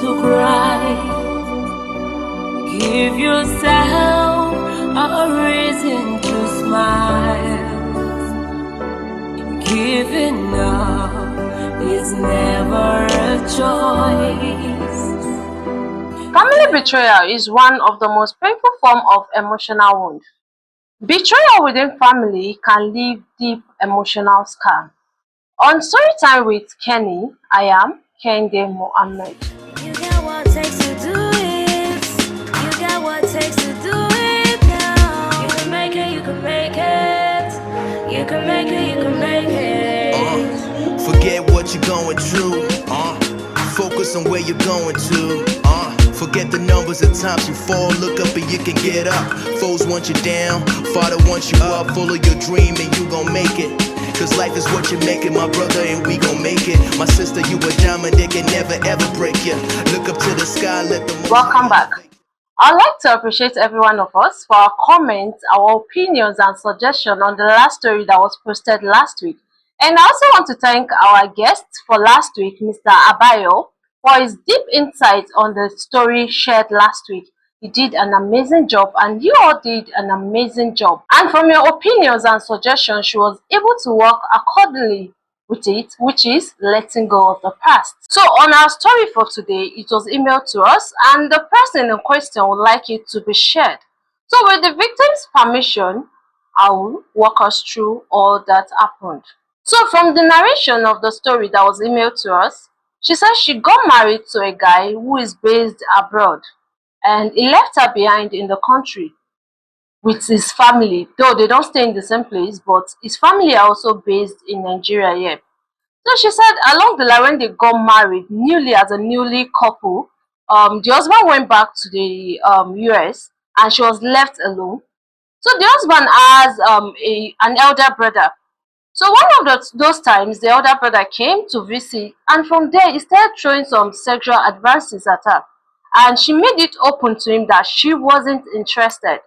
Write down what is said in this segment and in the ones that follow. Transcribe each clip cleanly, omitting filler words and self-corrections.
to cry. Give yourself a reason to smile. Giving up is never a choice. Family betrayal is one of the most painful forms of emotional wound. Betrayal within family can leave deep emotional scar. On Storytime with Kenny, I am Kende Mohammed. You got what it takes to do it. You got what it takes to do it now. You can make it, you can make it. You can make it, you can make it. Forget what you're going through. Focus on where you're going to. Forget the numbers of times you fall. Look up and you can get up. Foes want you down. Father wants you up. Follow your dream and you gon' make it. Cause life is what you make it, my brother, and we gon' make it. My sister, you a diamond that can never ever break you. Look up to the sky, let the Welcome back. I'd like to appreciate every one of us for our comments, our opinions, and suggestions on the last story that was posted last week. And I also want to thank our guest for last week, Mr. Abayo, for his deep insight on the story shared last week. He did an amazing job, and you all did an amazing job. And from your opinions and suggestions, she was able to work accordingly with it, which is letting go of the past. So on our story for today, it was emailed to us, and the person in question would like it to be shared. So with the victim's permission, I will walk us through all that happened. So from the narration of the story that was emailed to us, she says she got married to a guy who is based abroad, and he left her behind in the country with his family, though they don't stay in the same place, but his family are also based in Nigeria here. So she said along the line when they got married, newly as a newly couple, the husband went back to the US and she was left alone. So the husband has an elder brother. So one of those times, the elder brother came to visit, and from there he started throwing some sexual advances at her. And she made it open to him that she wasn't interested.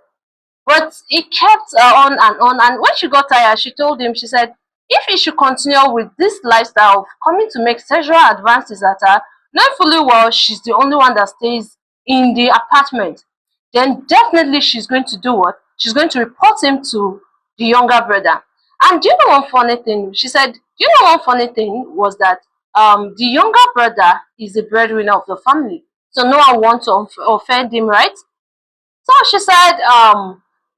But he kept on and on. And when she got tired, she told him, she said, if he should continue with this lifestyle of coming to make sexual advances at her, knowing fully well she's the only one that stays in the apartment, then definitely she's going to do what? She's going to report him to the younger brother. And do you know one funny thing? She said, do you know one funny thing was that the younger brother is the breadwinner of the family. So no one wants to offend him, right? So she said,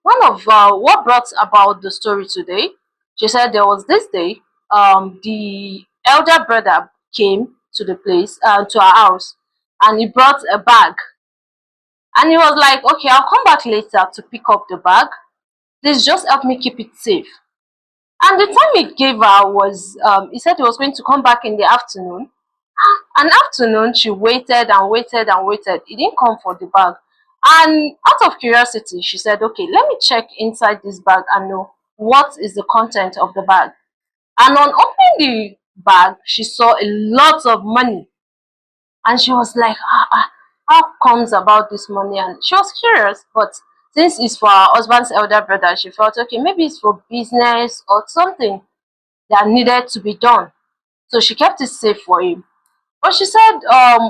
one of what brought about the story today, she said there was this day, the elder brother came to the place, to our house, and he brought a bag. And he was like, okay, I'll come back later to pick up the bag. Please just help me keep it safe. And the time he gave her was, he said he was going to come back in the afternoon. An afternoon, she waited and waited and waited. He didn't come for the bag. And out of curiosity, she said, okay, let me check inside this bag and know what is the content of the bag. And on opening the bag, she saw a lot of money. And she was like, how comes about this money? And she was curious, but since it's for her husband's elder brother, she felt, okay, maybe it's for business or something that needed to be done. So she kept it safe for him. But she said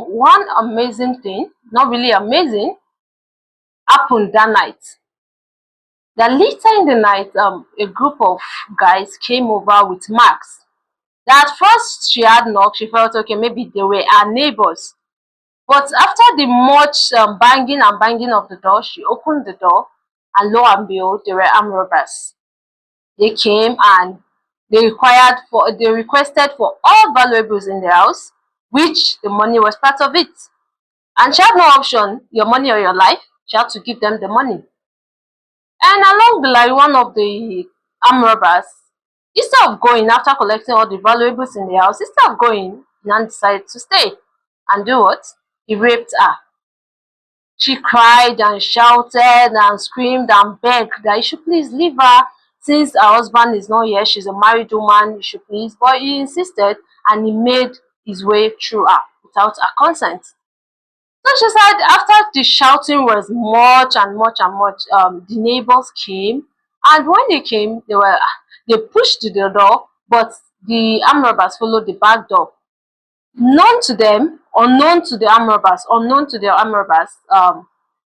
one amazing thing, not really amazing, happened that night. That later in the night, a group of guys came over with marks. That at first she had knocked, she felt okay, maybe they were our neighbors. But after the much banging and banging of the door, she opened the door, and lo and behold, they were armed robbers. They came and they requested for all valuables in the house, which the money was part of it. And she had no option, your money or your life. She had to give them the money. And along the line, one of the armed robbers, instead of going after collecting all the valuables in the house, instead of going, he now decided to stay and do what? He raped her. She cried and shouted and screamed and begged that he should please leave her. Since her husband is not here, she's a married woman, you should please. But he insisted, and he made his way through her without her consent. So she said after the shouting was much and much and much, the neighbors came, and when they came, they pushed the door, but the armed robbers followed the back door. Known to them, unknown to the armed robbers,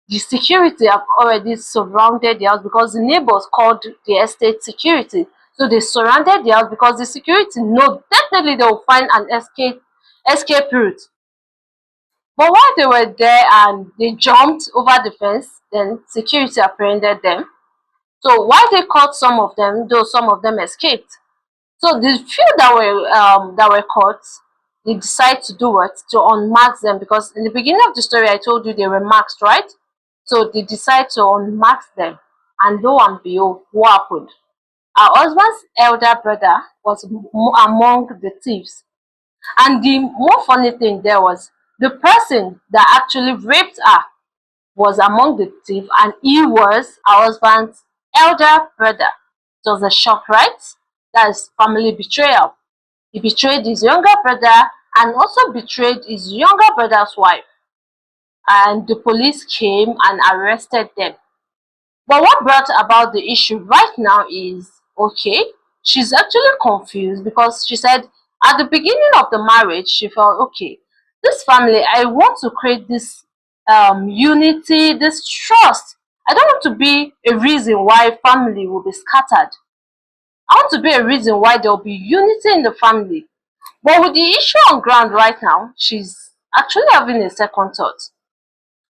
the security have already surrounded the house because the neighbors called the estate security. So they surrounded the house because the security know definitely they will find an escape route. But while they were there and they jumped over the fence, then security apprehended them. So while they caught some of them, though some of them escaped. So the few that were caught, they decided to do what? To unmask them, because in the beginning of the story I told you they were masked, right? So they decided to unmask them, and lo and behold, what happened? Our husband's elder brother was among the thieves. And the more funny thing there was the person that actually raped her was among the thieves, and he was our husband's elder brother. It was a shock, right? That is family betrayal. He betrayed his younger brother and also betrayed his younger brother's wife. And the police came and arrested them. But what brought about the issue right now is, okay, she's actually confused because she said at the beginning of the marriage, she felt, okay, this family, I want to create this unity, this trust. I don't want to be a reason why family will be scattered. I want to be a reason why there will be unity in the family. But with the issue on ground right now, she's actually having a second thought.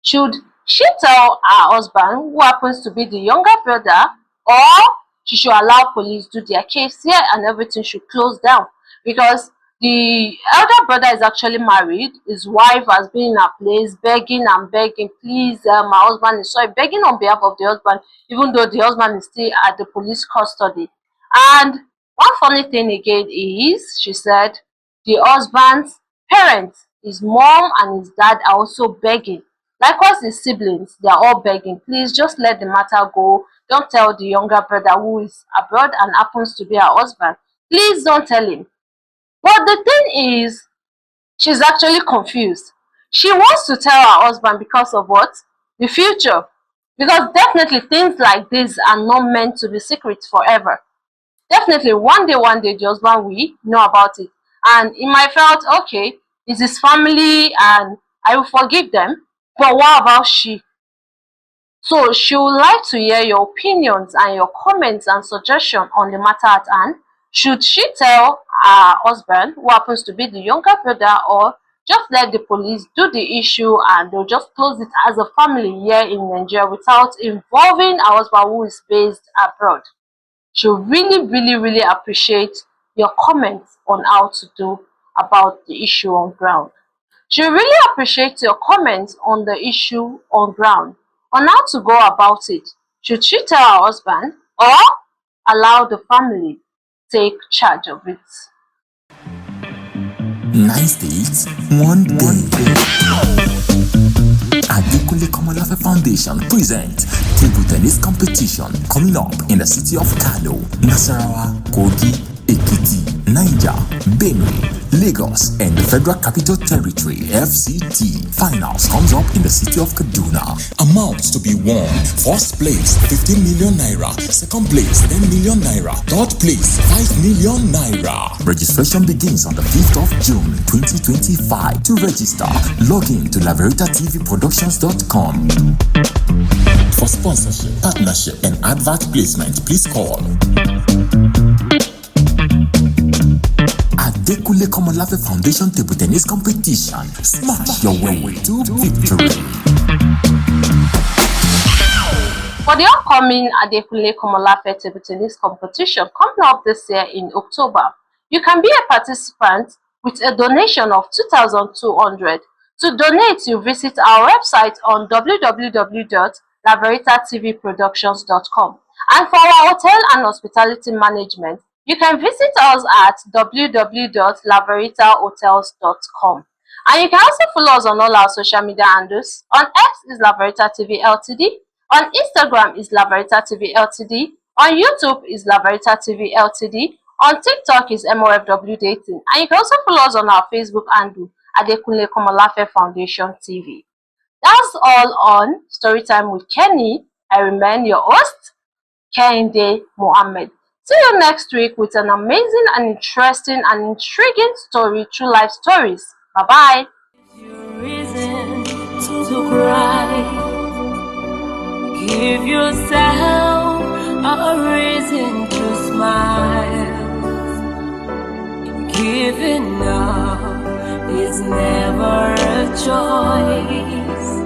Should she tell her husband, who happens to be the younger brother, or she should allow police do their case here and everything should close down? Because the elder brother is actually married. His wife has been in her place begging and begging, please, my husband is sorry, begging on behalf of the husband, even though the husband is still at the police custody. And one funny thing again is, she said, the husband's parents, his mom and his dad are also begging. Likewise, his siblings, they are all begging, please just let the matter go. Don't tell the younger brother who is abroad and happens to be her husband. Please don't tell him. But the thing is, she's actually confused. She wants to tell her husband because of what? The future. Because definitely things like this are not meant to be secret forever. Definitely one day the husband will know about it. And he might felt, okay, it's his family and I will forgive them. But what about she? So she would like to hear your opinions and your comments and suggestions on the matter at hand. Should she tell her husband, who happens to be the younger brother, or just let the police do the issue and they'll just close it as a family here in Nigeria without involving her husband who is based abroad? She'll really appreciate your comments on how to do about the issue on ground. She really appreciates your comments on the issue on ground, on how to go about it. Should she tell her husband or allow the family take charge of it? 9 states, one day. Adekunle Komolafe Foundation presents table tennis competition coming up in the city of Kano, Nasarawa, Kogi, Ekiti, Niger, Benue, Lagos, and the Federal Capital Territory (FCT). Finals comes up in the city of Kaduna. Amounts to be won: first place 15 million naira, second place 10 million naira, third place 5 million naira. Registration begins on the 5th of June 2025. To register, log in to laveritatv.productions.com. For sponsorship, partnership, and advert placement, please call Adekunle Komolafe Foundation Table Tennis Competition. Smash your way to victory. For the upcoming Adekunle Komolafe Table Tennis Competition coming up this year in October, you can be a participant with a donation of 2,200. To donate, you visit our website on www.laveritatv.productions.com. And for our hotel and hospitality management, you can visit us at www.laveritahotels.com. And you can also follow us on all our social media handles. On X is Laverita TV Ltd. On Instagram is Laverita TV Ltd. On YouTube is Laverita TV Ltd. On TikTok is MOFW Dating. And you can also follow us on our Facebook handle, Adekunle Komolafe Foundation TV. That's all on Storytime with Kenny. I remain your host, Kehinde Mohammed. See you next week with an amazing and interesting and intriguing story, true life stories. Bye-bye. to cry. Give yourself a reason to smile. Giving up is never a choice.